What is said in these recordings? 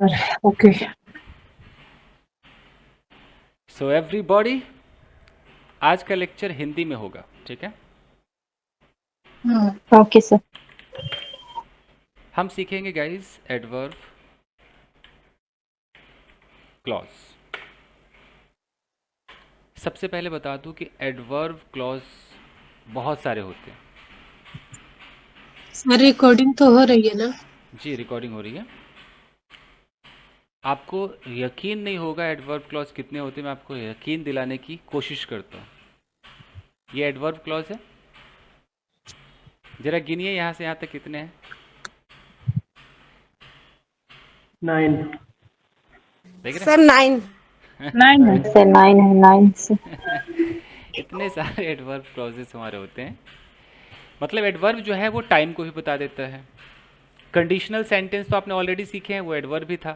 Okay. So everybody, आज का lecture Hindi में होगा, ठीक है? Okay sir. हम सीखेंगे गाइस एडवर्ब क्लॉज। सबसे पहले बता दूं कि एडवर्ब क्लॉज बहुत सारे होते हैं। सर रिकॉर्डिंग तो हो रही है ना? जी, रिकॉर्डिंग हो रही है। आपको यकीन नहीं होगा एडवर्ब क्लॉज कितने होते हैं, मैं आपको यकीन दिलाने की कोशिश करता हूँ। ये एडवर्ब क्लॉज है, जरा गिनिए यहाँ से यहाँ तक कितने हैं। 9। देख रहे सर 9। हैं? 9 है। सर 9 है, 9 से। इतने सारे एडवर्ब क्लॉजेस हमारे होते हैं। मतलब एडवर्ब जो है वो टाइम को भी बता देता है। कंडीशनल सेंटेंस तो आपने ऑलरेडी सीखे हैं, वो एडवर्ब भी था।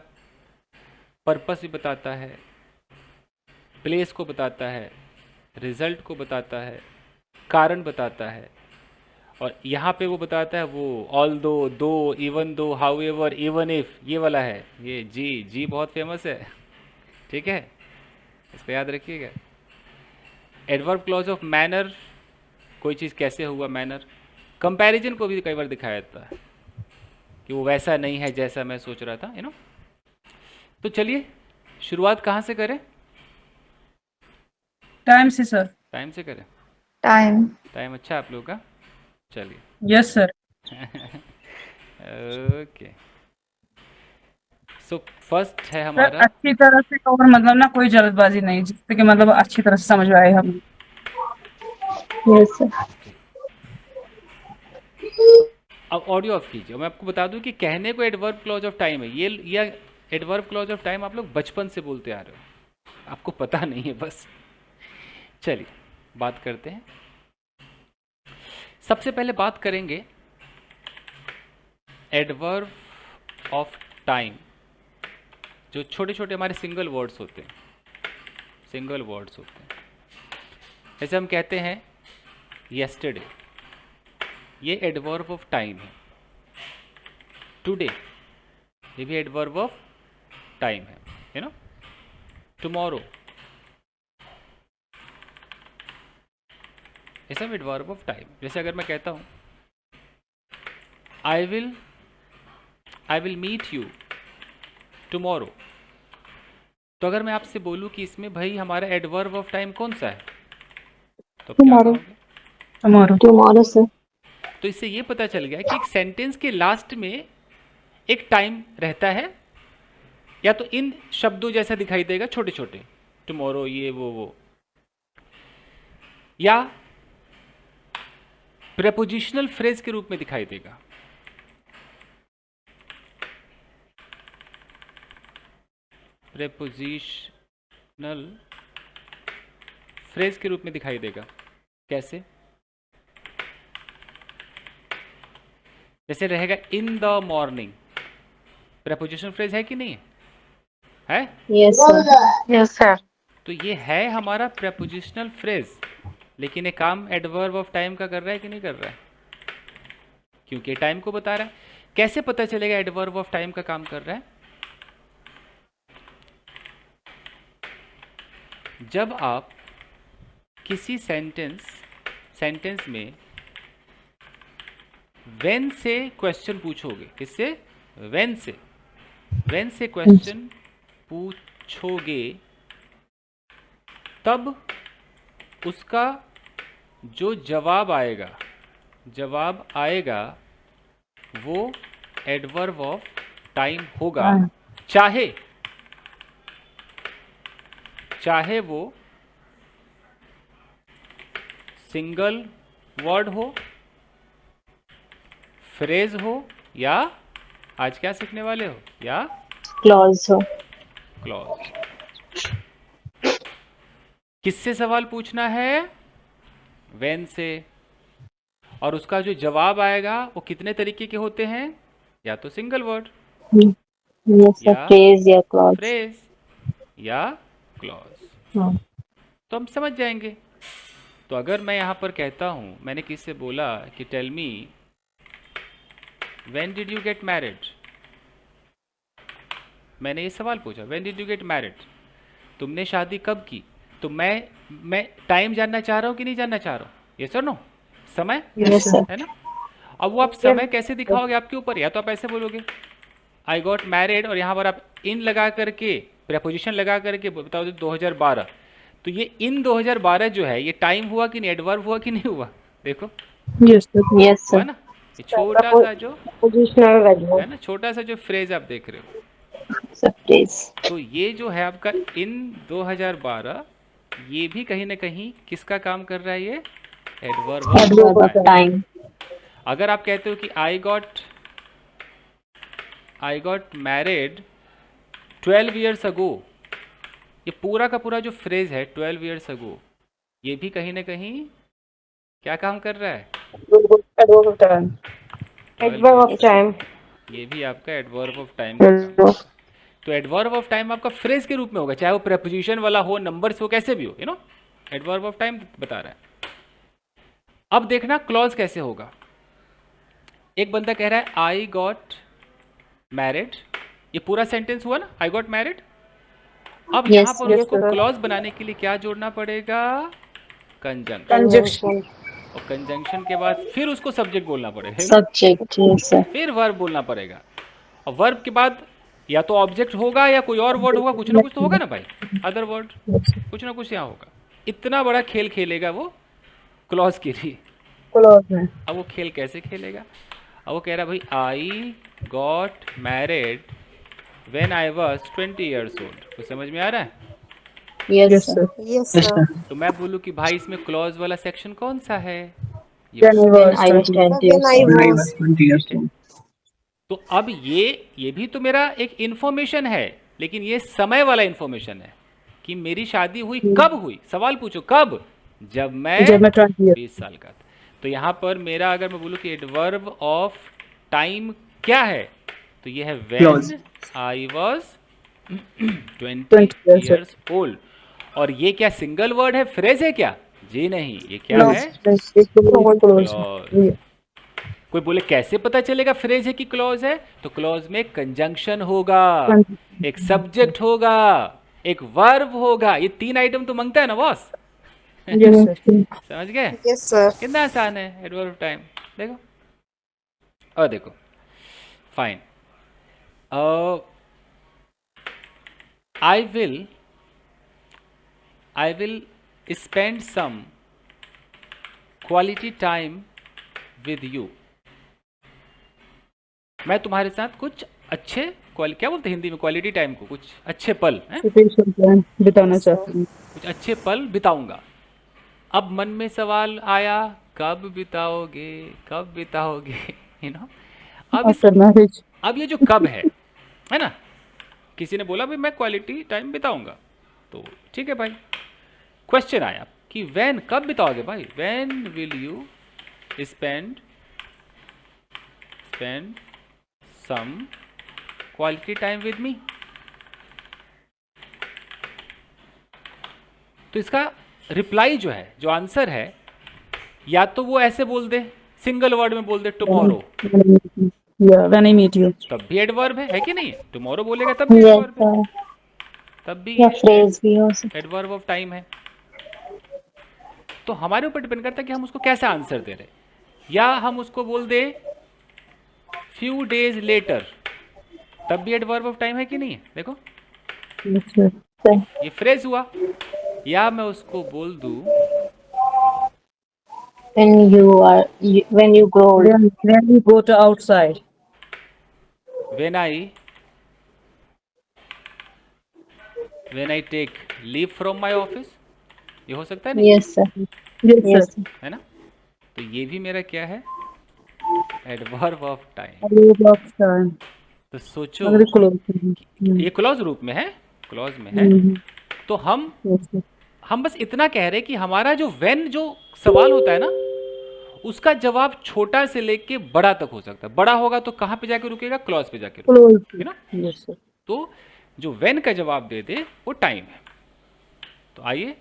पर्पस भी बताता है, प्लेस को बताता है, रिजल्ट को बताता है, कारण बताता है, और यहाँ पे वो बताता है वो ऑल दो, even though, how ever, even if, ये वाला है। ये जी जी बहुत फेमस है, ठीक है, इसको याद रखिएगा। एडवर्ब क्लॉज ऑफ मैनर, कोई चीज़ कैसे हुआ, मैनर। कंपैरिजन को भी कई बार दिखाया जाता है कि वो वैसा नहीं है जैसा मैं सोच रहा था, तो चलिए शुरुआत कहाँ से करें? टाइम से सर। टाइम से करें। टाइम। टाइम अच्छा आप लोग का, चलिए। Yes sir. Okay, so first है सर हमारा। अच्छी तरह से और मतलब ना कोई जल्दबाजी नहीं, जिससे कि मतलब अच्छी तरह से समझ में आए हम। Yes sir. अब ऑडियो ऑफ कीजिए। मैं आपको बता दूं कि कहने को एडवर्ब क्लॉज ऑफ टाइम है ये एडवर्ब क्लॉज ऑफ टाइम आप लोग बचपन से बोलते आ रहे हो, आपको पता नहीं है बस। चलिए बात करते हैं। सबसे पहले बात करेंगे एडवर्ब ऑफ टाइम, जो छोटे छोटे हमारे सिंगल वर्ड्स होते हैं। सिंगल वर्ड्स होते हैं, जैसे हम कहते हैं येस्टरडे, ये एडवर्ब ऑफ टाइम है। टुडे, ये भी एडवर्ब ऑफ टाइम है, टुमारो, ये सब एडवर्ब ऑफ टाइम। जैसे अगर मैं कहता हूँ I will meet you tomorrow, तो अगर मैं आपसे बोलूँ कि इसमें भाई हमारा एडवर्ब ऑफ टाइम कौन सा है, तो आप क्या टुमारो। कहोगे? टुमारो। Tomorrow sir. तो इससे ये पता चल गया कि एक सेंटेंस के लास्ट में एक टाइम रहता है, या तो इन शब्दों जैसा दिखाई देगा छोटे छोटे, टुमारो, ये वो, या प्रेपोजिशनल फ्रेज के रूप में दिखाई देगा। प्रेपोजिशनल फ्रेज के रूप में दिखाई देगा। कैसे? जैसे रहेगा in the morning, prepositional phrase है कि नहीं है? Yes sir. Yes sir. तो ये है हमारा प्रेपोजिशनल फ्रेज, लेकिन ये काम एडवर्ब ऑफ टाइम का कर रहा है कि नहीं कर रहा है? क्योंकि टाइम को बता रहा है। कैसे पता चलेगा एडवर्ब ऑफ टाइम का काम कर रहा है? जब आप किसी सेंटेंस में व्हेन से क्वेश्चन पूछोगे, किससे? व्हेन से क्वेश्चन पूछोगे, तब उसका जो जवाब आएगा वो एडवर्ब ऑफ टाइम होगा, चाहे वो सिंगल वर्ड हो, फ्रेज हो, या आज क्या सीखने वाले हो, या क्लॉज हो। क्लॉज। किससे सवाल पूछना है? व्हेन से। और उसका जो जवाब आएगा वो कितने तरीके के होते हैं? या तो सिंगल वर्ड, यस सर, या फ्रेज या क्लॉज। फ्रेज, या क्लॉज। हाँ। तो हम समझ जाएंगे। तो अगर मैं यहाँ पर कहता हूँ, मैंने किससे बोला कि tell me when did you get married, मैंने ये सवाल पूछा, when did you get married, तुमने शादी कब की। तो मैं टाइम जानना चाह रहा हूँ कि नहीं जानना चाह रहा हूँ, ये सर नो, समय, Yes, sir. है ना। अब वो आप समय कैसे दिखाओगे आपके ऊपर, या तो आप ऐसे बोलोगे आई गॉट मैरिड और यहाँ पर आप इन लगा करके प्रेपोजिशन लगा करके बताओ 2012, तो ये इन 2012 जो है ये टाइम हुआ कि नहीं, एडवर्ब हुआ कि नहीं हुआ, देखो Yes, sir. Yes, हुआ sir. ना। ये छोटा सा जो Positional adverb. है ना, छोटा सा जो फ्रेज आप देख रहे हो, Sir, please. तो ये जो है आपका इन 2012, ये भी कहीं ना कहीं किसका काम कर रहा है, ये adverb Adverb of of time. time. अगर आप कहते हो कि I got married 12 years ago, ये पूरा का पूरा जो फ्रेज है 12 years ago, ये भी कहीं ना कहीं क्या काम कर रहा है, Adverb of time. 12 Adverb of years, time. ये भी आपका एडवर्ब ऑफ टाइम का काम करेगा। तो एडवर्ब ऑफ टाइम आपका फ्रेज के रूप में होगा, चाहे वो प्रेपोजिशन वाला हो, नंबर्स हो, कैसे भी हो, you know, adverb of time बता रहा है। अब देखना क्लॉज कैसे होगा। एक बंदा कह रहा है आई गॉट मैरिड, ये पूरा सेंटेंस हुआ ना, आई गॉट मैरिड। अब यहाँ Yes, पर yes, उसको sir. क्लॉज बनाने के लिए क्या जोड़ना पड़ेगा, कंजंक्शन, Conjunction. और कंजंक्शन के बाद फिर उसको सब्जेक्ट बोलना पड़ेगा, है ना? Subject. Yes, sir. फिर वर्ब बोलना पड़ेगा, और वर्ब के बाद या तो ऑब्जेक्ट होगा या कोई और वर्ड होगा, कुछ ना कुछ तो होगा ना भाई, अदर वर्ड, कुछ ना कुछ यहाँ होगा। इतना बड़ा खेल खेलेगा वो क्लॉज के लिए। Clause में. अब वो खेल कैसे खेलेगा, अब वो कह रहा है भाई I got married when I was 20 years old, कुछ समझ में आ रहा है। Yes, Yes, sir. sir. Yes, sir. तो मैं बोलूँ कि भाई इसमें क्लॉज वाला सेक्शन कौन सा है, ये Then he When was I was 20. 20 years old. 20 years ठीक है? old. तो अब ये भी तो मेरा एक इंफॉर्मेशन है, लेकिन ये समय वाला इंफॉर्मेशन है कि मेरी शादी हुई कब हुई, सवाल पूछो कब, जब मैं जब मैं 20 years. 20 साल का था। तो यहाँ पर मेरा अगर मैं बोलूँ कि एडवर्ब ऑफ टाइम क्या है, तो ये है when I was 20 years years old। और ये क्या सिंगल वर्ड है, फ्रेज है क्या, जी नहीं, ये क्या है, Clause. क्लॉज। कोई बोले कैसे पता चलेगा फ्रेज है कि क्लॉज है, तो क्लॉज में कंजंक्शन होगा, एक सब्जेक्ट होगा, एक वर्ब होगा, ये 3 आइटम तो मांगता है ना बॉस। Yes, sir. समझ गए, Yes, sir. कितना आसान है एडवर्ब ऑफ टाइम, देखो। और देखो fine, I will spend some quality time with you, मैं तुम्हारे साथ कुछ अच्छे क्या बोलते हैं हिंदी में क्वालिटी टाइम को, कुछ अच्छे पल हैं, Situation plan बिताना चाहती हूँ. कुछ अच्छे पल बिताऊंगा। अब मन में सवाल आया कब बिताओगे, कब बिताओगे, यू नो। After marriage. अब ये जो कब है ना, किसी ने बोला भाई मैं क्वालिटी टाइम बिताऊंगा, तो ठीक है भाई, क्वेश्चन आया कि व्हेन, कब बिताओगे भाई, when will you spend some quality time with me. तो इसका रिप्लाई जो है, जो आंसर है, या तो वो ऐसे बोल दे, सिंगल वर्ड में बोल दे tomorrow, Yeah, when I meet you. तब भी एडवर्ब है कि नहीं है, टुमारो बोलेगा तब भी Yes, एडवर्ब है, sir. तब भी या phrase भी हो सकता एडवर्ब ऑफ टाइम है। तो हमारे ऊपर डिपेंड करता है कि हम उसको कैसा आंसर दे रहे, या हम उसको बोल दे फ्यू डेज लेटर, तब भी एडवर्ब ऑफ टाइम है कि नहीं है, देखो Yes, sir. है। ये फ्रेज हुआ। या मैं उसको बोल दूं When you grow old. When you go to outside. when I take leave from my office, ये हो सकता है नहीं, Yes, sir. Yes, Yes, sir. sir. है ना। तो ये भी मेरा क्या है, adverb of time. Adverb of time. तो सोचो Very close. ये क्लॉज रूप में है, क्लॉज में है। तो Yes, sir. हम बस इतना कह रहे हैं कि हमारा जो व्हेन जो सवाल होता है ना, उसका जवाब छोटा से लेके बड़ा तक हो सकता है। बड़ा होगा तो कहाँ पे जाके रुकेगा, क्लॉज पे जाके रुकेगा, Close. है ना। Yes, sir. तो जो व्हेन का जवाब दे दे वो टाइम है। तो आइए,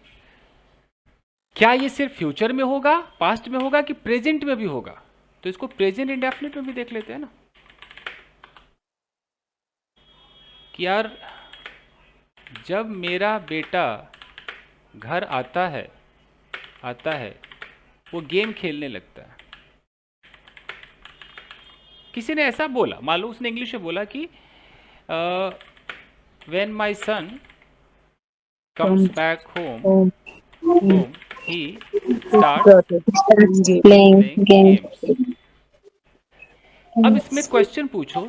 क्या ये सिर्फ फ्यूचर में होगा, पास्ट में होगा, कि प्रेजेंट में भी होगा, तो इसको प्रेजेंट इंडेफिनिट में भी देख लेते हैं ना। कि यार जब मेरा बेटा घर आता है वो गेम खेलने लगता है। किसी ने ऐसा बोला, मालूम उसने इंग्लिश में बोला कि when my son comes back home he starts Playing playing games. Games. अब इसमें क्वेश्चन पूछो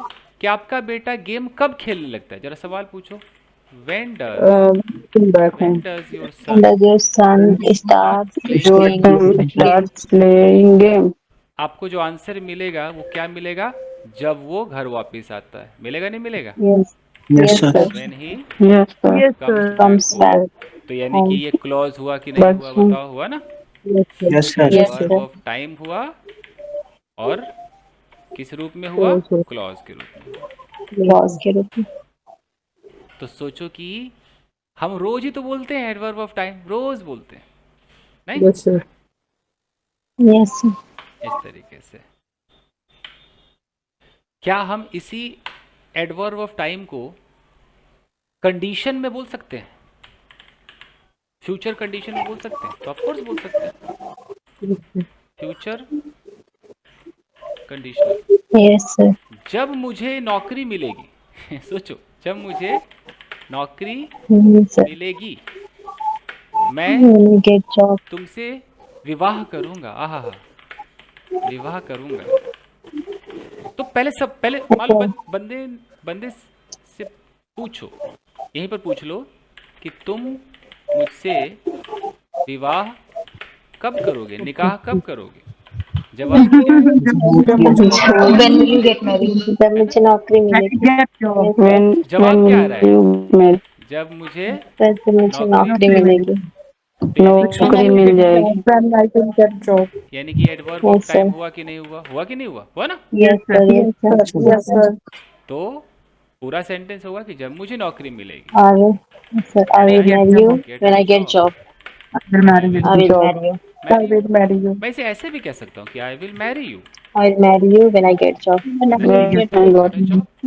कि आपका बेटा गेम कब खेलने लगता है, जरा सवाल पूछो। When does your son Does your son start playing playing games? playing game. आपको जो आंसर मिलेगा वो क्या मिलेगा, जब वो घर वापस आता है। मिलेगा नहीं मिलेगा? Yes. Yes, Yes, sir. sir. When he Yes, sir. Comes back Comes home. back तो यानी कि home. ये क्लॉज हुआ कि नहीं But हुआ, बताओ। हुआ ना? Yes, sir. Yes, adverb sir. Of time हुआ और किस रूप में हुआ? क्लॉज के रूप में हुआ। Clause के रूप में. तो सोचो कि हम रोज ही तो बोलते हैं एडवर्ब ऑफ टाइम, रोज बोलते हैं नहीं? Yes, sir. इस तरीके से क्या हम इसी एडवर्ब ऑफ टाइम को कंडीशन में बोल सकते हैं, फ्यूचर कंडीशन में बोल सकते हैं? तो ऑफ कोर्स बोल सकते हैं, फ्यूचर कंडीशनल। Yes, sir. जब मुझे नौकरी मिलेगी सोचो, जब मुझे नौकरी Yes, sir. मिलेगी मैं When you get job. तुमसे विवाह करूंगा। आहा, विवाह करूंगा। तो पहले मालूम बंदे से पूछो, यहीं पर पूछ लो कि तुम मुझसे विवाह कब करोगे, निकाह कब करोगे। जवाब क्या है? When will you get married? जब मुझे नौकरी मिलेगी. when जवाब क्या आ रहा है? you marry, जब मुझे सर जब मुझे नौकरी नौकरी मिलेगी. तो नौकरी मिल जाएगी। यानी कि adverb of Yes, time sir. हुआ कि नहीं हुआ? हुआ कि नहीं हुआ? हुआ ना? Yes, sir. Yes, sir. तो पूरा सेंटेंस होगा कि जब मुझे नौकरी मिलेगी। Yes, sir. I will marry you when I get job. I will marry you. मैं इसे ऐसे भी कह सकता हूँ कि आई will marry you I will marry you when I get job. When I got job.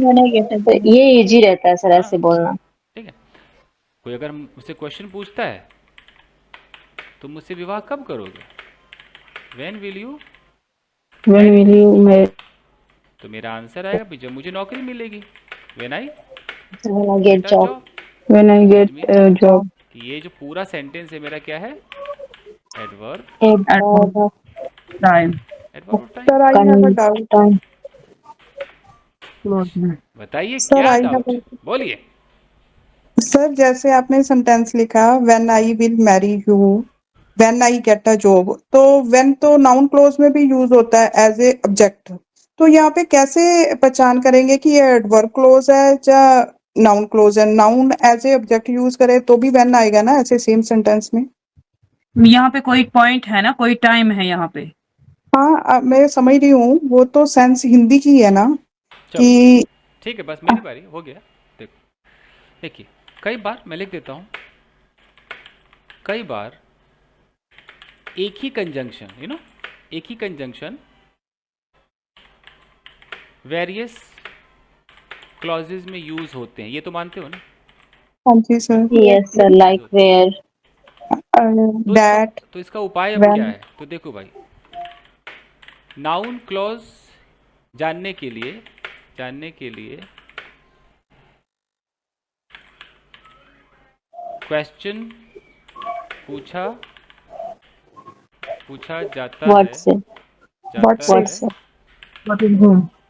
When I get a job. ये easy रहता है सर ऐसे बोलना. ठीक है, कोई अगर मुझसे क्वेश्चन पूछता है तुम मुझसे विवाह कब करोगे, when will you, when will you marry? तो मेरा आंसर आएगा भी जब मुझे नौकरी मिलेगी, when I When I get job. When I get a job. कि ये जो पूरा सेंटेंस है मेरा क्या है, adverb Adverb of time. Adverb of time. time. बताइए Sir, क्या I have डाउट, a- बोलिए। सर जैसे आपने सेंटेंस लिखा when I will marry you when I get a job, तो व्हेन तो नाउन क्लोज में भी यूज होता है एज ए ऑब्जेक्ट, तो यहाँ पे कैसे पहचान करेंगे कि ये एडवर्ब क्लोज है या नाउन क्लोज है? Noun as a object use करे तो भी व्हेन आएगा ना ऐसे सेम सेंटेंस में? यहाँ पे कोई पॉइंट है ना, कोई टाइम है यहाँ पे। हाँ मैं समझ रही हूँ, वो तो सेंस हिंदी की है ना चलो कि ठीक है, बस मेरी बारी हो गया। देखो देखिए, कई बार मैं लिख देता हूँ, कई बार एक ही कंजंक्शन एक ही कंजंक्शन वेरियस क्लॉजेज में यूज होते हैं, ये तो मानते हो ना? हाँ जी sir. Yes, sir. Like where. That तो इसका उपाय अब when. क्या है? तो देखो भाई, नाउन क्लॉज जानने के लिए क्वेश्चन पूछा जाता What है, से? What What से? से?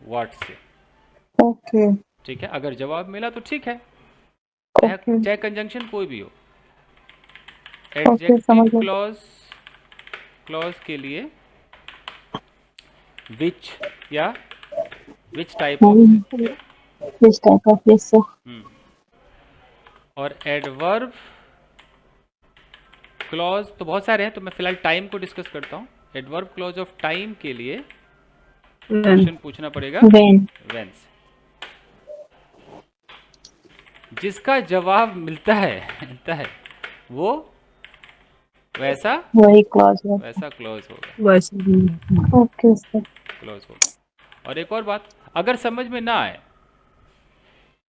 व्हाट से। ओके ठीक है, अगर जवाब मिला तो ठीक है, ओके चाहे कंजंक्शन कोई भी हो। ओके समझ एडजेक्टिव गया. क्लॉज के लिए विच या विच टाइप ऑफ से। Which type of yes, sir. और एडवर्ब क्लॉज तो बहुत सारे हैं, तो मैं फिलहाल टाइम को डिस्कस करता हूँ। एडवर्ब क्लॉज ऑफ टाइम के लिए क्वेश्चन पूछना पड़ेगा When. व्हेन से। जिसका जवाब मिलता है वो वैसा वही clause है. क्लॉज होगा, Okay, sir. क्लॉज होगा। और एक और बात, अगर समझ में ना आए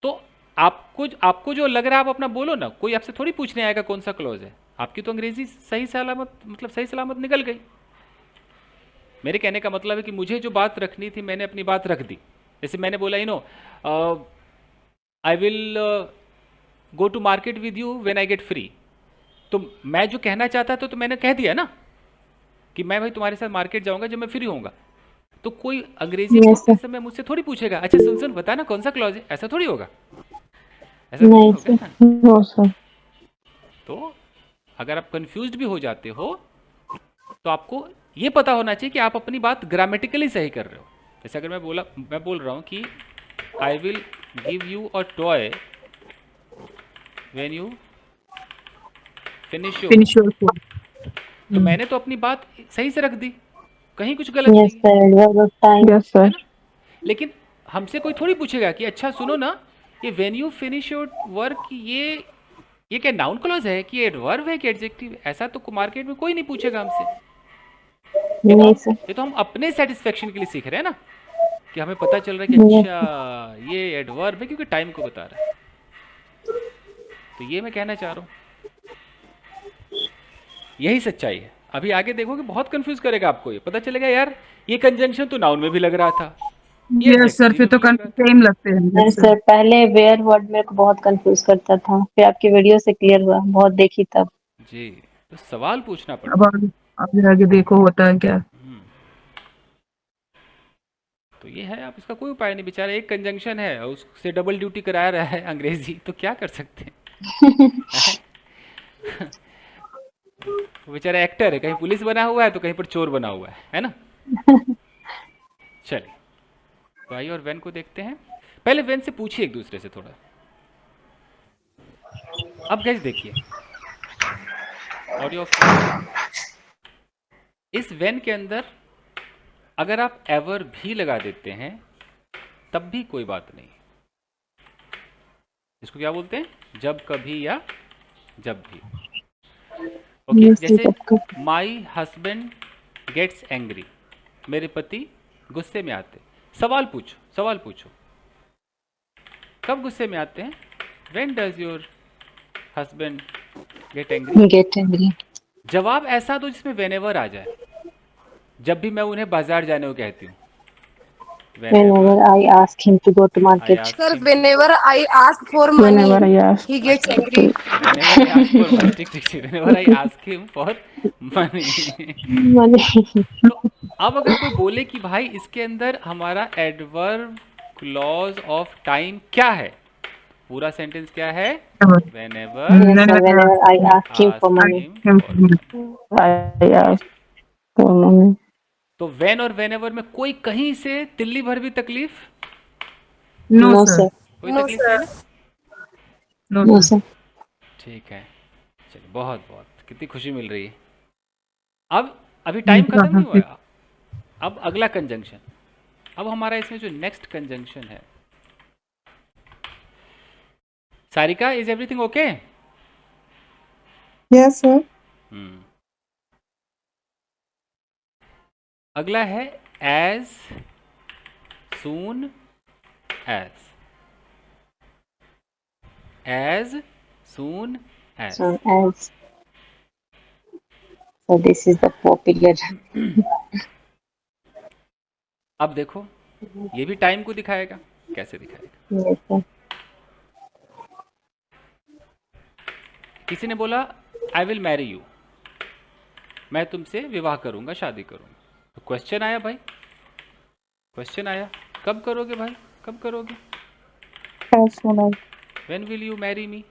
तो आपको जो लग रहा है आप अपना बोलो ना, कोई आपसे थोड़ी पूछने आएगा कौन सा क्लॉज है। आपकी तो अंग्रेजी सही सलामत, मतलब सही सलामत निकल गई। मेरे कहने का मतलब है कि मुझे जो बात रखनी थी मैंने अपनी बात रख दी। जैसे मैंने बोला I will go to market with you when I get free, तो मैं जो कहना चाहता था तो मैंने कह दिया ना कि मैं भाई तुम्हारे साथ मार्केट जाऊंगा जब मैं फ्री होऊंगा। तो कोई अंग्रेजी बोलते समय मुझसे थोड़ी पूछेगा अच्छा सुन बता ना कौन सा क्लॉज है, ऐसा थोड़ी होगा, ऐसा थोड़ी नहीं होगा। Sir, No, sir. तो अगर आप कंफ्यूज्ड भी हो जाते हो तो आपको ये पता होना चाहिए कि आप अपनी बात ग्रामेटिकली सही कर रहे हो। जैसे अगर मैं बोल रहा हूँ कि आई will give you a toy when you finish your, finish your food. तो मैंने तो अपनी बात सही से रख दी, कहीं कुछ गलत yes नहीं sir, adverb of time. Yes, sir. है ना। लेकिन हमसे कोई थोड़ी पूछेगा कि अच्छा सुनो ना, ये when you finish your work ये क्या नाउन क्लॉज है कि एडवर्ब है कि एडजेक्टिव, ऐसा तो मार्केट में कोई नहीं पूछेगा हमसे। नहीं सर, ये तो हम अपने सेटिस्फेक्शन के लिए सीख रहे हैं ना, कि हमें पता चल रहा है कि अच्छा ये एडवर्ब है क्योंकि टाइम को बता रहा है। तो ये मैं कहना चाह रहा हूँ, यही सच्चाई है। अभी आगे देखोगे बहुत कंफ्यूज करेगा आपको, ये पता चलेगा यार ये कंजंक्शन तो नाउन में भी लग रहा था, ये यस सर, फिर adjective तो में भी लग रहा था। सेम लगते हैं। नहीं yes, sir. सर, पहले वेयर वर्ड मेरे को बहुत कंफ्यूज करता था, फिर आपकी वीडियो से क्लियर हुआ, बहुत देखी तब। जी, तो सवाल पूछना अब पड़ता है। आगे देखो होता है क्या। तो ये है, आप इसका कोई उपाय नहीं, बेचारा एक कंजंक्शन है और उससे डबल ड्यूटी करा रहा है अंग्रेजी, तो क्या कर सकते हैं। वो बेचारा एक्टर है, कहीं पुलिस बना हुआ है तो कहीं पर चोर बना हुआ है ना। चलिए तो आइए और वेन को देखते हैं। पहले वेन से पूछिए एक दूसरे से थोड़ा। अब गैस देखिए ऑडियो ऑफ, इस वेन के अंदर अगर आप एवर भी लगा देते हैं तब भी कोई बात नहीं। इसको क्या बोलते हैं, जब कभी या जब भी। ओके Yes, जैसे माई हस्बैंड गेट्स एंग्री, मेरे पति गुस्से में आते। सवाल पूछो कब गुस्से में आते हैं। When does your husband get angry. get angry. जवाब ऐसा दो जिसमें व्हेनेवर आ जाए। जब भी मैं उन्हें बाजार जाने को कहती हूँ, Whenever I ask him to go to market. Sir, whenever I ask for money, Whenever I ask he gets angry. whenever I ask for money, ठीक whenever I ask him for money। Money. तो अब अगर कोई बोले कि भाई इसके अंदर हमारा एडवर्ब क्लॉज ऑफ टाइम क्या है, पूरा सेंटेंस क्या है, whenever Yes sir, whenever I ask him for money. him for money। I ask for money. तो when और whenever में कोई कहीं से तिल्ली भर भी तकलीफ, नो No सर, sir, कोई No, तकलीफ sir. नहीं ना। no sir. ठीक है, चलिए बहुत कितनी खुशी मिल रही है। अब अभी टाइम खत्म नहीं हुआ है। अब अगला कंजंक्शन, अब हमारा इसमें जो नेक्स्ट कंजंक्शन है। Sarika, is everything okay. Yes, sir. अगला है as soon as, as soon as. So as. So this is the popular. अब देखो ये भी टाइम को दिखाएगा, कैसे दिखाएगा। Yes sir. किसी ने बोला आई विल मैरी यू, मैं तुमसे विवाह करूंगा, शादी करूंगा। तो क्वेश्चन आया भाई, क्वेश्चन आया कब करोगे भाई, कब करोगे। As soon as. When will you marry me.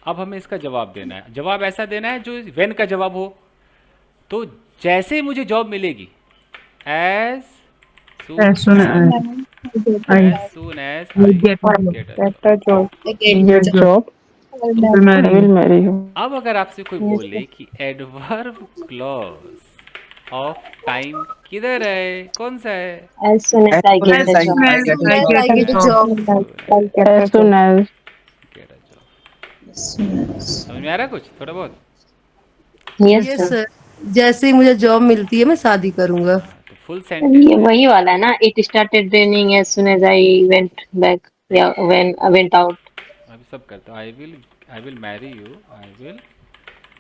अब हमें इसका जवाब देना है। जवाब ऐसा देना है जो व्हेन का जवाब हो। तो जैसे ही मुझे जॉब मिलेगी, as as soon as I soon as will get Get a job. Get job. I will marry you. अब अगर आपसे कोई बोले कि एडवर्ब क्लॉज ऑफ टाइम किधर है, कौन सा है। As soon as I get the job. I get a job. As soon as. Get a job। समझ में आ रहा है कुछ थोड़ा बहुत। Yes Yes, sir. sir. जैसे ही मुझे जॉब मिलती है मैं शादी करूंगा। तो फुल सेंटेंस ये वही वाला है ना, it started raining as soon as I went back. Yeah, when I went out. अभी सब करता हूँ। I will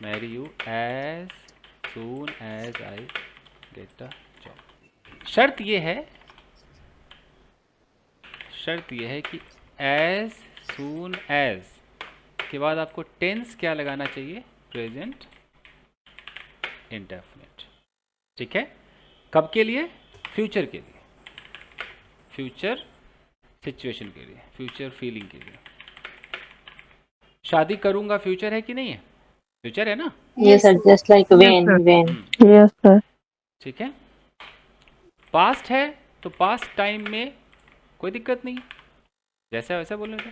marry you as soon as I get a job. शर्त ये है कि एज सून एज के बाद आपको टेंस क्या लगाना चाहिए? Present indefinite. ठीक है? कब के लिए? फ्यूचर के लिए, फ्यूचर सिचुएशन के लिए, फ्यूचर फीलिंग के लिए। शादी करूंगा फ्यूचर है कि नहीं है? फ्यूचर है ना? Yes, sir. Just like when. Yes, sir. ठीक है। पास्ट है तो पास्ट टाइम में कोई दिक्कत नहीं, जैसा वैसा बोलने का।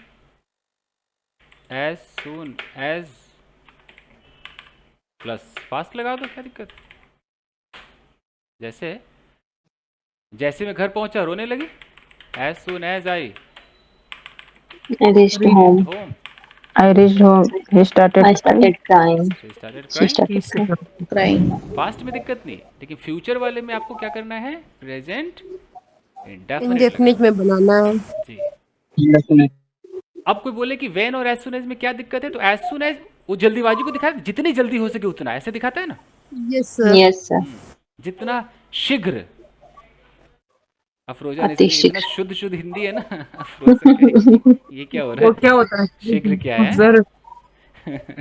As soon as plus past लगा दो, क्या दिक्कत? जैसे मैं घर पहुंचा रोने लगी। As soon as I I reached home. Home I reached home. He started I started crying. She started She crying. started crying. Past में दिक्कत नहीं, लेकिन फ्यूचर वाले में आपको क्या करना है? प्रेजेंट इंडेफिनिट इंडेफिनिट में बनाना है। जी। अब कोई बोले कि वेन और एज सुन एज में क्या दिक्कत है, तो एज सुन एज वो जल्दीबाजी को दिखाता है, जितनी जल्दी हो सके उतना, ऐसे दिखाता है ना। Yes sir. Yes, sir. जितना शीघ्र। अफरोजा ने अति इसमें इतना शुद्ध हिंदी है ना। अफरोजा कहेगी, ये क्या हो रहा वो है? क्या होता है शीघ्र क्या है? सर?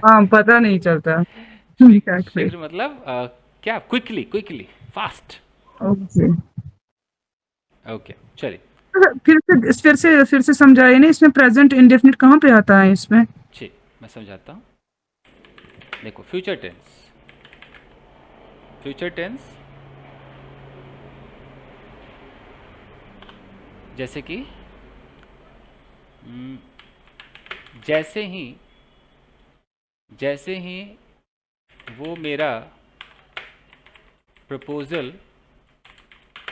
हाँ, पता नहीं चलता। Exactly. शीघ्र मतलब क्या? Quickly fast. ओके। ओके चलिए। फिर से समझाइए ना, इसमें प्रेजेंट इंडेफिनिट कहाँ पे आता है इसमें? जी मैं समझाता हूँ। देखो फ्यूचर टेंस जैसे कि जैसे ही वो मेरा प्रपोजल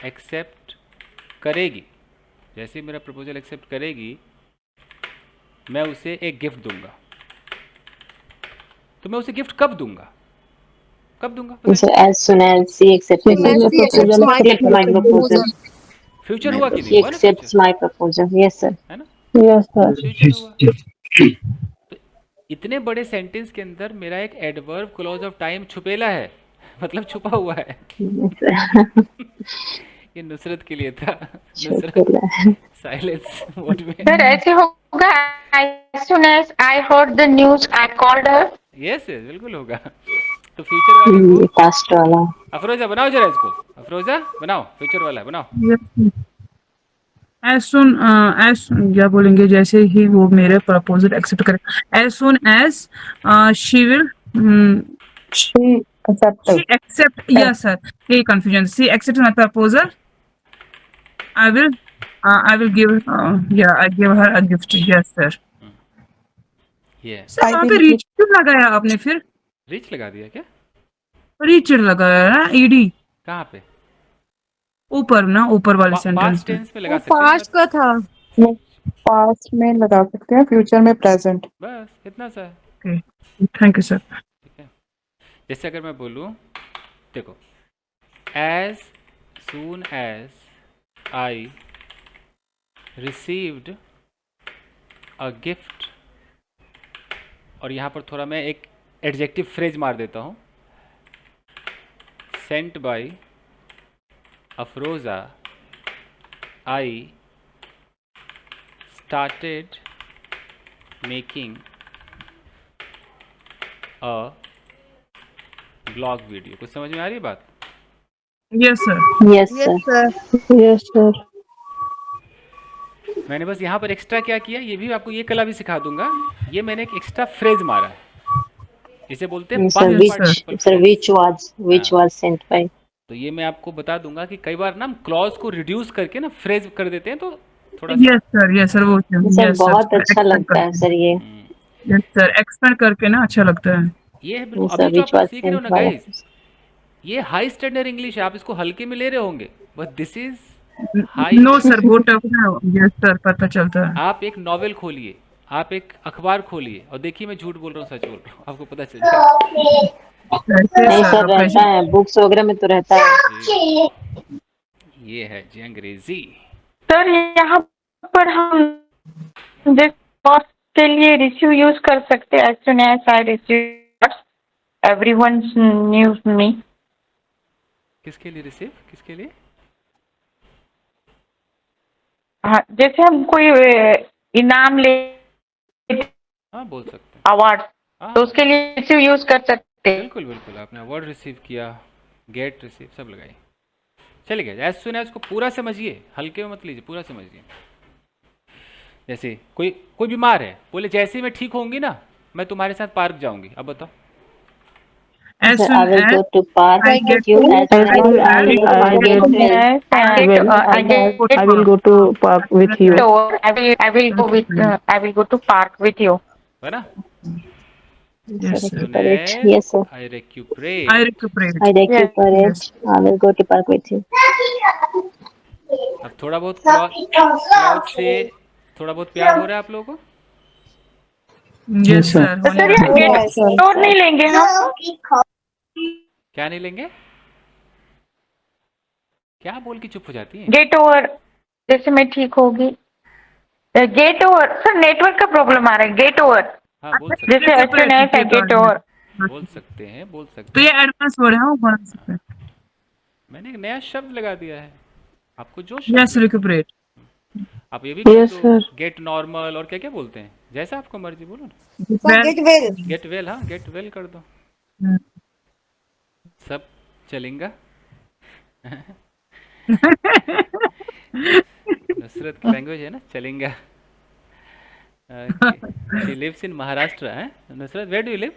एक्सेप्ट करेगी, मैं उसे एक गिफ्ट दूंगा। तो मैं उसे गिफ्ट कब दूंगा? So as soon as she accepted my proposal. Future हुआ कि नहीं She हुआ ना? accepts my proposal. Yes, sir. है ना? Yes, sir. फ्यूचर हुआ। तो इतने बड़े सेंटेंस के अंदर मेरा एक एडवर्ब क्लॉज ऑफ टाइम छुपेला है, मतलब छुपा हुआ है। Yes, sir. ये नुसरत के लिए था। नुसरत साइलेंस मोड में। सर ऐसे होगा, as soon as I heard the news I called her. Yes बिल्कुल होगा। तो फ्यूचर वाले को Past वाला. अफरोजा बनाओ जरा इसको। अफरोजा बनाओ, फ्यूचर वाला बनाओ। एज क्या बोलेंगे? जैसे ही वो मेरे प्रपोजल एक्सेप्ट करे, as soon as she will She accepted. Accept. Yes sir, यही confusion. She accept my proposal, I will give her a gift. Yes sir. ये सर वहाँ पे रीच क्यों लगाया आपने? फिर रीच लगा दिया क्या? रीच लगाया ना, ईडी कहाँ पे? ऊपर ना, ऊपर वाले सेंटेंस पास्ट में। टेंस में लगा सकते हैं। पास्ट का था। पास्ट में लगा सकते हैं, फ्यूचर में प्रेजेंट। बस इतना सा है। Thank you sir. ठीक है। जैसे अगर मैं बोलूँ, देखो as soon as I received a gift, और यहाँ पर थोड़ा मैं एक एडजेक्टिव फ्रेज मार देता हूँ, sent by Afroza I started making a blog video. कुछ समझ में आ रही है बात? Yes sir. Yes, sir. Yes sir. Yes, sir. मैंने बस यहाँ पर एक्स्ट्रा क्या किया, ये भी आपको ये कला भी सिखा दूंगा। ये मैंने एक एक्स्ट्रा फ्रेज मारा है, इसे बोलते हैं Sir, past participle sir, phrase। which was sent by. तो ये मैं आपको बता दूंगा कि कई बार ना हम क्लॉज को रिड्यूस करके ना फ्रेज कर देते हैं, तो थोड़ा सा यस सर वो सर बहुत अच्छा लगता है सर ये। यस सर, एक्सपेंड करके ना अच्छा लगता है। ये है बिल्कुल। Sir, अभी जो which आप was सीख रहे हो sent ना by. गाइस, ये हाई स्टैंडर्ड इंग्लिश है, आप इसको हल्के में ले रहे होंगे, but this is high. No sir, वो टफ है। यस सर, पता चलता है। आप एक नॉवेल खोलिए, आप एक अखबार खोलिए और देखिए मैं झूठ बोल रहा हूँ सच बोल रहा हूँ, आपको पता चल जाएगा। नहीं सर, रहता है बुक्स वगैरह में तो रहता है। ये है जी अंग्रेजी। सर यहाँ पर हम जिस cause के लिए रिसीव यूज कर सकते as soon as I receive everyone knew me. किसके लिए रिसीव, किसके लिए? हाँ, जैसे हम कोई इनाम ले हाँ बोल सकते हैं, अवार्ड, हाँ तो उसके लिए रिसीव यूज कर सकते हैं। बिल्कुल बिल्कुल, आपने अवार्ड रिसीव किया, गेट रिसीव सब लगाइए। चलिए एज सुन एज को पूरा समझिए, हल्के में मत लीजिए, पूरा समझिए। जैसे कोई बीमार है, बोले जैसे ही मैं ठीक होंगी ना मैं तुम्हारे साथ पार्क जाऊंगी, अब बताओ। As Sir, soon I will as go to park I get with you as soon As as soon I as get I I get get well. I get I will go to park with you. or I will go with I will go to park with you. है ना? Yes, Yes, sir, sir. recuperate. Soon Yes, sir. I I recuperate। recuperate. I Yes. recuperate. I will go to park with you. अब थोड़ा बहुत cloth से थोड़ा बहुत प्यार हो रहा है आप लोगों को? Yes, sir. sir. तो होने सर वाला यहाँ है। गेट और नहीं लेंगे हम? क्या नहीं लेंगे? क्या बोल के चुप हो जाती है? गेट ओवर, जैसे मैं ठीक होगी। गेट ओवर सर, नेटवर्क का प्रॉब्लम आ रहा है। गेट ओवर हाँ बोल सकते जैसे as soon as I get over। हैं, बोल सकते हैं, बोल सकते तो हैं। ये एडवांस वर्ड है, वो बना सकते हैं। मैंने एक नया शब्द लगा दिया है, आपको जो शब्द Yes, लगे। recuperate. आप ये भी कह Yes, दो, sir. गेट नॉर्मल, और क्या क्या बोलते हैं, जैसा आपको मर्जी बोलो ना। Well, गेट वेल, हाँ गेट वेल कर दो, सब चलेगा। नुसरत की लैंग्वेज है ना, चलेगा। शी लिव्स इन महाराष्ट्र है। Nusrat, where do you live?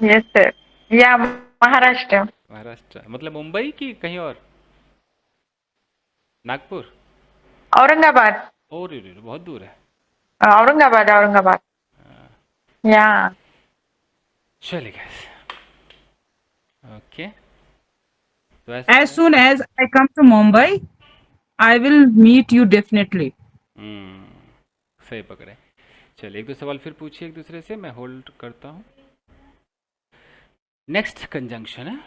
Yes sir, yeah Maharashtra. Maharashtra मतलब मुंबई की कहीं और? नागपुर? औरंगाबाद, और बहुत दूर है। औरंगाबाद, औरंगाबाद। या चलेगा। ओके, तो as soon as I come to Mumbai, I will meet you definitely. सही पकड़े। चलिए एक दो सवाल फिर पूछिए एक दूसरे से, मैं होल्ड करता हूँ। नेक्स्ट कंजंक्शन है,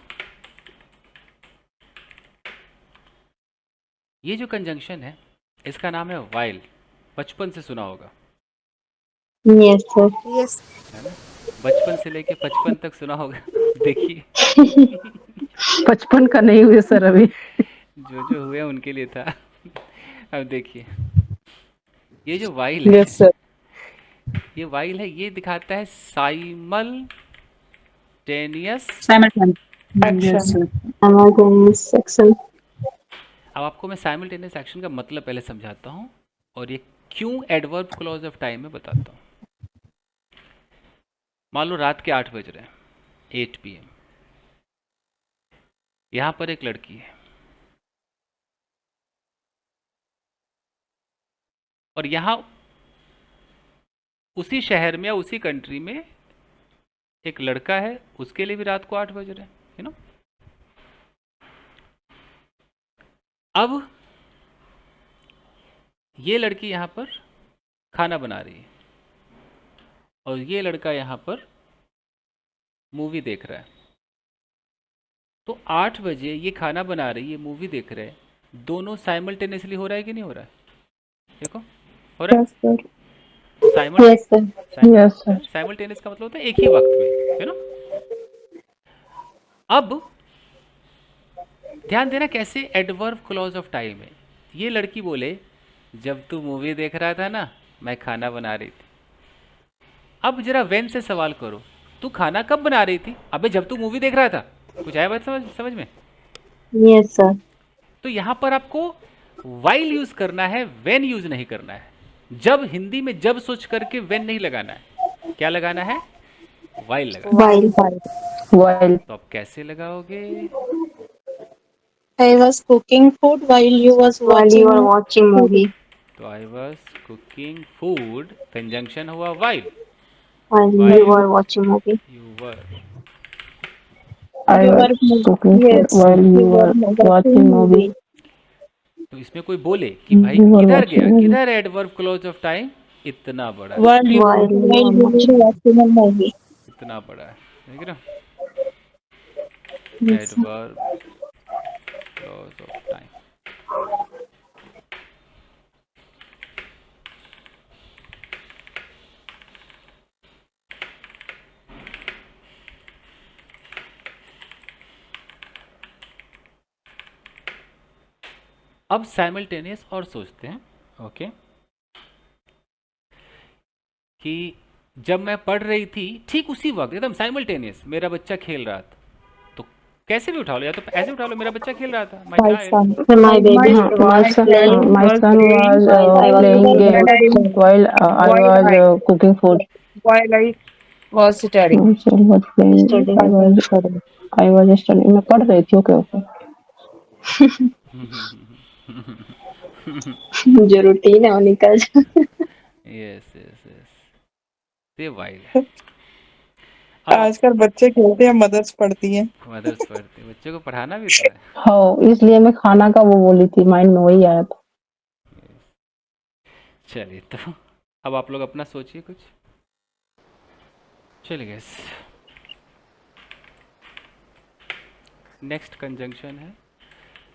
ये जो कंजंक्शन है इसका नाम है वाइल। बचपन से सुना होगा, Yes, sir. Yes. है ना? बचपन से लेके 55 तक सुना होगा। देखिए 55 का नहीं हुए सर अभी। जो हुए उनके लिए था। अब देखिए ये जो वाइल है, Yes, sir. ये वाइल है, ये दिखाता है simultaneous. Simultaneous. Action. Yes, sir. Simultaneous action. अब आपको मैं साइमल्टेनियस एक्शन का मतलब पहले समझाता हूँ और ये क्यों एडवर्ब क्लॉज ऑफ टाइम में बताता हूँ। मान लो रात के 8 बज रहे हैं, 8 PM। यहाँ पर एक लड़की है और यहाँ उसी शहर में या उसी कंट्री में एक लड़का है, उसके लिए भी रात को 8 बज रहे हैं, यू नो। अब ये लड़की यहाँ पर खाना बना रही है और ये लड़का यहाँ पर मूवी देख रहा है। तो 8 बजे ये खाना बना रही है, ये मूवी देख रहे हैं, दोनों साइमल्टेनियसली हो रहा है कि नहीं हो रहा है? देखो हो रहा है। Yes, sir. Simultaneous Yes, sir. Yes, sir. Simultaneous का मतलब होता है एक ही वक्त में, है ना। अब ध्यान देना कैसे एडवर्ब क्लॉज ऑफ टाइम है। ये लड़की बोले जब तू मूवी देख रहा था ना मैं खाना बना रही थी। अब जरा वेन से सवाल करो, तू खाना कब बना रही थी? अबे जब तू मूवी देख रहा था। कुछ आया बात समझ में? Yes, sir. तो यहाँ पर आपको वाइल यूज करना है, वेन यूज नहीं करना है। जब हिंदी में जब सोच करके वेन नहीं लगाना है, क्या लगाना है? वाइल लगाना है। While तो आप कैसे लगाओगे? I was cooking food while you was While you are watching watching movie. तो I was cooking food, conjunction हुआ while. While While you are watching movie. You were, I was cooking food while you were watching movie. तो इसमें कोई बोले कि भाई You were किधर watching गया, movie. किधर एडवर्ब क्लोज ऑफ टाइम? इतना बड़ा है, while you While you are were watching a movie. इतना बड़ा है, देख रहे हो? Yes, sir. Adverb close of time. अब साइमल्टेनियस और सोचते हैं, ओके, कि जब मैं पढ़ रही थी ठीक उसी वक्त एकदम साइमल्टेनियस मेरा बच्चा खेल रहा था, तो कैसे भी उठा लो, या तो ऐसे उठा लो मेरा बच्चा खेल रहा था, my child, My baby My was son, playing my son was while I was playing cooking. game while I was cooking food. while I was studying. My son was playing. Studying. I was studying. मैं पढ़ रही थी, okay okay. जो routine है वो निकल जाए. Yes yes yes, ये वाइल है. अब आजकल बच्चे खेलते हैं, मदर्स पढ़ती हैं. मदर्स पढ़ते, बच्चों को पढ़ाना भी तो है. हाँ, इसलिए मैं खाना का वो बोली थी, माइंड में वही आया था. चलिए, तो अब आप लोग अपना सोचिए कुछ. चलिए गैस, नेक्स्ट कंजंक्शन है.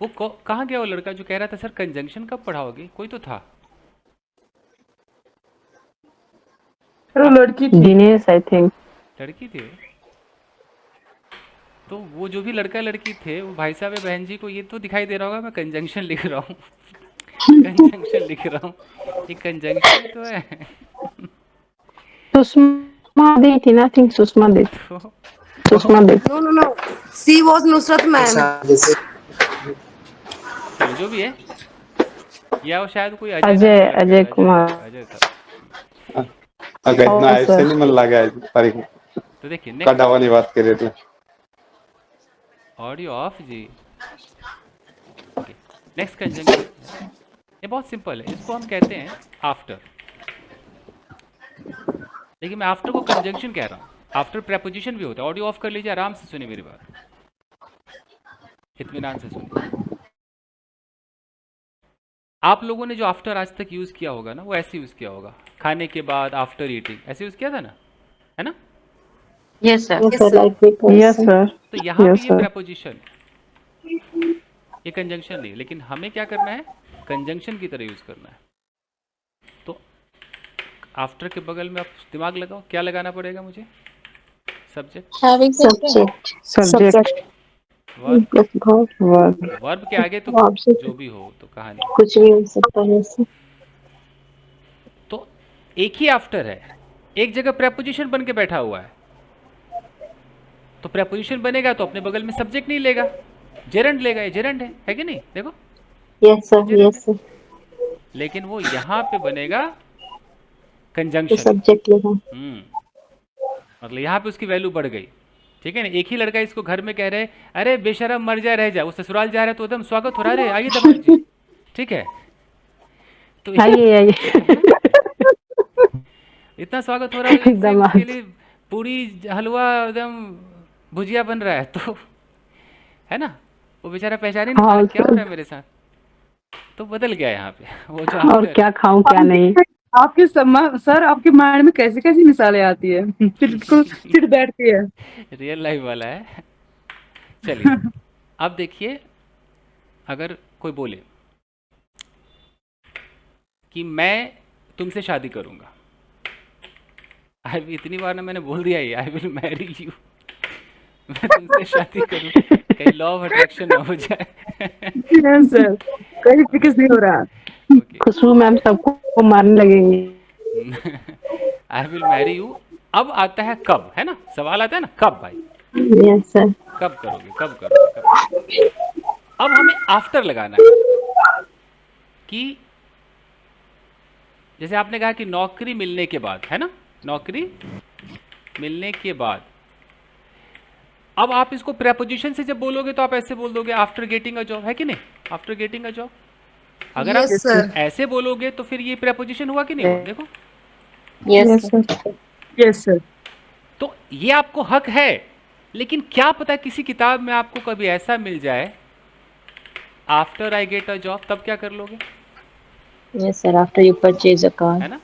वो कहाँ गया वो लड़का जो कह रहा था सर कंजंक्शन कब पढ़ाओगे? कोई तो था. वो लड़की थी. Dinesh, I think. लड़की थी वो? तो वो जो भी लड़का लड़की थे, वो भाई साहब या बहन जी को ये तो दिखाई दे रहा होगा मैं कंजंक्शन लिख रहा हूँ. कंजंक्शन लिख रहा हूँ, ये कंजंक्शन तो है. सुषमा दी थी ना, थिंक सुषमा दी. तो सुषमा दी. No, no, no. She was Nusrat ma'am. चलो जो भी है, या वो शायद कोई अजय कुमार. अजय था. इतना ऐसे नहीं मन लगा है तारीख. तो देखिए कटावानी बात करे थे. ऑडियो ऑफ जी. नेक्स्ट कंजंक्शन, ये बहुत सिंपल है, इसको हम कहते हैं आफ्टर. देखिए मैं आफ्टर को कंजंक्शन कह रहा हूँ, आफ्टर प्रेपोजिशन भी होता है. ऑडियो ऑफ कर लीजिए, आराम से सुनिए मेरी बात, इत्मीनान से सुनिए. आप लोगों ने जो आफ्टर आज तक यूज किया होगा ना, वो ऐसे यूज किया होगा, खाने के बाद, आफ्टर ईटिंग, ऐसे यूज किया था ना, है ना? Yes, sir. Yes sir. तो यहाँ Yes, पे ये sir. प्रेपोजिशन, ये कंजंक्शन नहीं, लेकिन हमें क्या करना है, कंजंक्शन की तरह यूज करना है. तो आफ्टर के बगल में आप दिमाग लगाओ, क्या लगाना पड़ेगा मुझे? सब्जेक्ट. Having subject. वर्ब के आगे तो जो भी हो तो कहानी. कुछ भी हो सकता है इससे. तो एक ही आफ्टर है, एक जगह प्रेपोजिशन बन के बैठा हुआ है. तो प्रेपोजिशन बनेगा तो अपने बगल में सब्जेक्ट नहीं लेगा, जेरंड लेगा. ये जेरंड है कि नहीं? देखो. Yes sir. Yes sir. लेकिन वो यहाँ पे बनेगा तो कंजंक्शन. सब्जेक्ट लेगा. मतलब यहाँ पे उसकी वैल्यू बढ़ गई. ठीक है ना? एक ही लड़का इसको घर में कह रहे अरे बेशरम मर जाए रह जाए, वो ससुराल जा रहा है तो एकदम स्वागत हो रहा है, आइए दमाद जी. ठीक है, तो आइए इतना स्वागत हो रहा है उसके लिए पूरी हलवा एकदम भुजिया बन रहा है, तो है ना, वो बेचारा पहचान ही नहीं पा रहा क्या हो रहा है मेरे साथ. तो बदल गया यहाँ पे वो जो और क्या खाऊं क्या नहीं. आपके सर आपके माइंड में कैसी कैसी मिसालें आती है, बिल्कुल फिट बैठती है. रियल लाइफ वाला है. चलिए अब देखिए, अगर कोई बोले कि मैं तुमसे शादी करूंगा, इतनी बार ना मैंने बोल दिया ही, आई विल मैरी यू, मैं तुमसे शादी करूं, कहीं लॉ ऑफ अट्रैक्शन ना हो जाए. सर कहीं फिक्स नहीं हो रहा. खुशबू मैम सबको मारने लगेंगी. आई विल मैरी यू. अब आता है कब, है ना, सवाल आता है ना कब भाई. Yes sir. कब करोगे, कब करोगे, कब. अब हमें आफ्टर लगाना है कि जैसे आपने कहा कि नौकरी मिलने के बाद, है ना, नौकरी मिलने के बाद. अब आप इसको प्रेपोजिशन से जब बोलोगे तो आप ऐसे बोल दोगे आफ्टर गेटिंग अ जॉब, है कि नहीं, आफ्टर गेटिंग अ जॉब. अगर Yes, आप sir. ऐसे बोलोगे तो फिर ये प्रेपोजिशन हुआ कि नहीं हुआ. देखो, Yes sir. Yes sir. तो ये आपको हक है, लेकिन क्या पता किसी किताब में आपको कभी ऐसा मिल जाए after I get a job, तब क्या कर लोगे. Yes sir. After you purchase a car. है ना.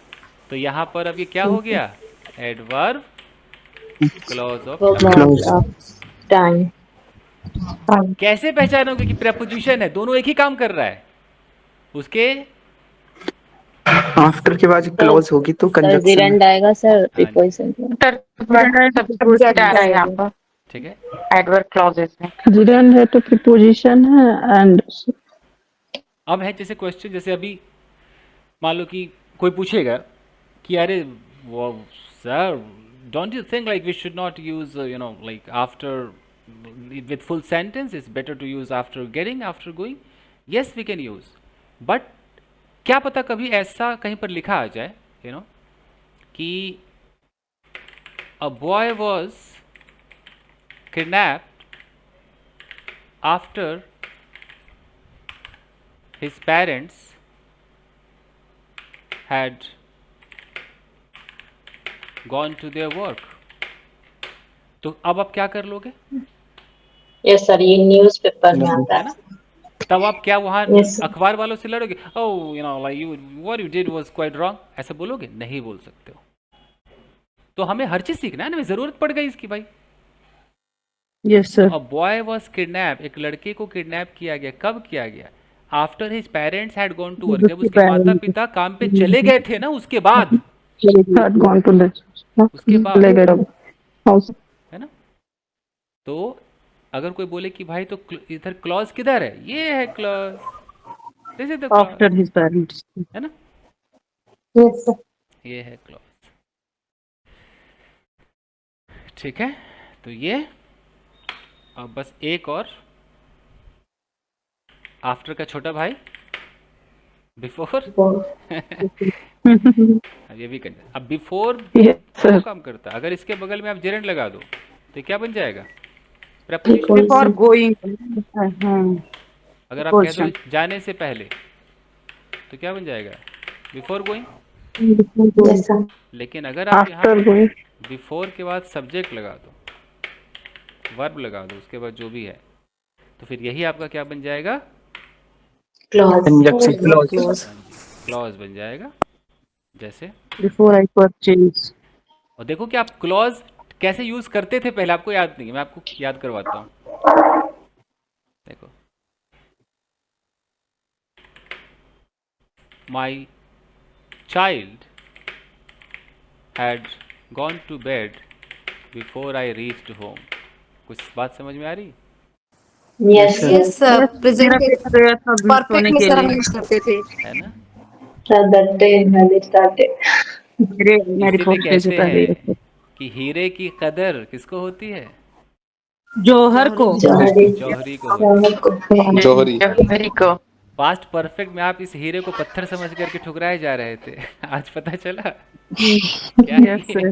तो यहाँ पर अब ये क्या हो गया, adverb clause of. Close of time. कैसे पहचानोगे कि प्रेपोजिशन है, दोनों एक ही काम कर रहा है. उसके आफ्टर के बाद क्लॉज होगी तो कंजंक्शन. Gerund आएगा सर. Preposition. सब्जेक्ट आ रहा है यहाँ पर. ठीक है, एडवर्ब क्लॉजेस में. जिरन है तो प्रीपोजिशन है, एंड अब है जैसे क्वेश्चन, जैसे अभी मान लो कि कोई पूछेगा कि अरे वो sir, don't you think like we should not use like after with full sentence, it's better to use after getting, after going. Yes we can use, but क्या पता कभी ऐसा कहीं पर लिखा आ जाए कि a boy was kidnapped after his parents had gone to their work। तो अब आप क्या कर लोगे? यस सर, ये न्यूज़ पेपर में आता है ना? तब आप क्या वहाँ Yes, sir. अखबार वालों से लड़ोगे, oh like you what you did was quite wrong, ऐसा बोलोगे? नहीं बोल सकते हो। तो हमें हर चीज सीखना है ना, हमें जरूरत पड़ गई इसकी भाई। Yes sir. A boy was kidnap, एक लड़के को किडनैप किया गया। कब किया गया? After his parents had gone to work, जब उसके माता पिता काम पे चले गए थे ना, उसके बाद, उसके बाद, है ना? तो अगर कोई बोले कि भाई तो इधर क्लॉज किधर है, ये है clause, this is the clause, after his parents, है ना? Yes, sir. ये है क्लॉज। ठीक है, तो ये अब बस एक और आफ्टर का छोटा भाई बिफोर ये भी करना। अब बिफोर दो काम करता है, अगर इसके बगल में आप जेरेंट लगा दो तो क्या बन जाएगा? प्रेपोजिशन। Before going. अगर आप कह दो जाने से पहले तो क्या बन जाएगा? Before going. Yes, sir. लेकिन अगर आप यहाँ बिफोर के बाद सब्जेक्ट लगा दो, वर्ब लगा दो, उसके बाद जो भी है, तो फिर यही आपका क्या बन जाएगा? क्लॉज बन जाएगा। जैसे बिफोर आई परचेज। और देखो कि आप क्लॉज कैसे यूज करते थे पहले, आपको याद नहीं है, मैं आपको याद करवाता हूँ। देखो, my child had gone to bed before I reached home. कुछ बात समझ में आ रही? Yes, sir. Yes, sir. Present perfect में सर हम यूज करते थे। है ना? That day when it started. इसीलिए कहते हैं कि हीरे की कदर किसको होती है? जौहर को। जौहरी को होती है। जौहरी को। पास्ट परफेक्ट में आप इस हीरे को पत्थर समझ करके ठुकराए जा रहे थे, आज पता चला क्या है ये?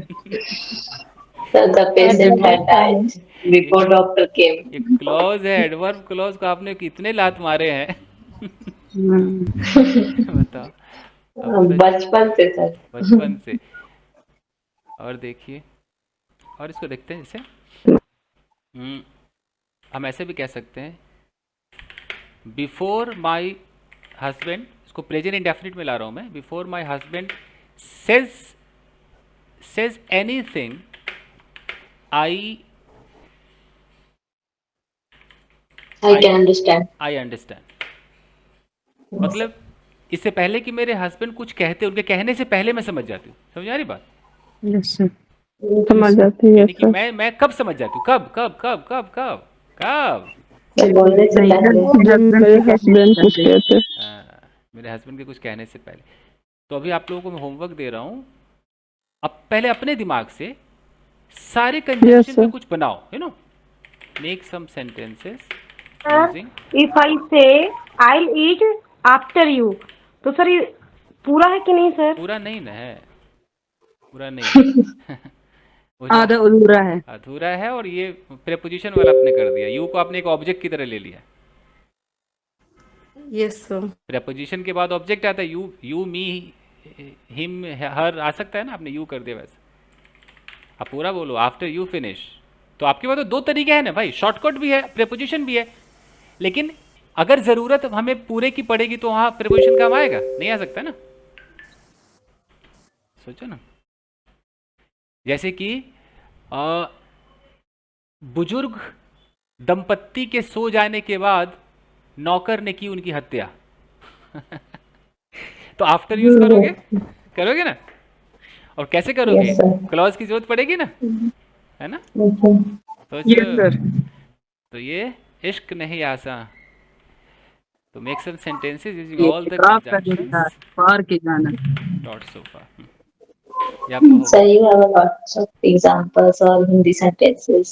So the patient had died before doctor came. ये क्लॉज है, एडवर्ब क्लॉज को आपने कितने लात मारे हैं बताओ। बचपन से सर। बचपन से। और देखिए, और इसको देखते हैं जैसे हम ऐसे भी कह सकते हैं, बिफोर माई हस्बैंड, इसको प्रेजेंट इंडेफिनिट में ला रहा हूं मैं। Before my husband says anything I can understand. I understand. मतलब इससे पहले कि मेरे हस्बैंड कुछ कहते, उनके कहने से पहले मैं समझ जाती हूँ। समझ आ रही बात? यस सर, समझ जाती है। यानी कि मैं कब समझ जाती हूँ? कब कब कब कब कब कब? बोलने से जब मेरे हस्बैंड कुछ कहते। मेरे हस्बैंड के कुछ कहने से पहले। तो अभी आप लोगों को मैं होमवर्क दे रहा हूँ, अब पहले अपने दिमाग से सारे कंजंक्शन में कुछ बनाओ, you know, make some sentences using. If I say I eat after you, तो सर ये पूरा है कि नहीं सर? पूरा नहीं ना है, पूरा नहीं आधा अधूरा है। अधूरा है, और ये प्रेपोजिशन वाला आपने कर दिया। यू को आपने एक ऑब्जेक्ट की तरह ले लिया। Yes sir. प्रेपोजिशन के बाद ऑब्जेक्ट आता है। यू मी हिम हर आ सकता है ना, आपने यू कर दिया। वैसे आप पूरा बोलो आफ्टर यू फिनिश। तो आपके पास तो दो तरीके हैं ना भाई, शॉर्टकट भी है, प्रेपोजिशन भी है। लेकिन अगर जरूरत हमें पूरे की पड़ेगी तो वहां प्रेपोजिशन काम आएगा? नहीं आ सकता ना। सोचो ना, जैसे कि बुजुर्ग दंपत्ति के सो जाने के बाद नौकर ने की उनकी हत्या तो आफ्टर यूज करोगे ना? और कैसे करोगे? क्लॉज की जरूरत पड़ेगी ना, है ना? सोचो। तो ये इश्क नहीं आसान। तो तो मेक सम सेंटेंसेस यूजिंग ये ऑल द क्रॉप का दिन था कंजंक्शंस पार के जाना डॉट सोफा। ये आपका हो So गया। you have a lots of examples or Hindi sentences.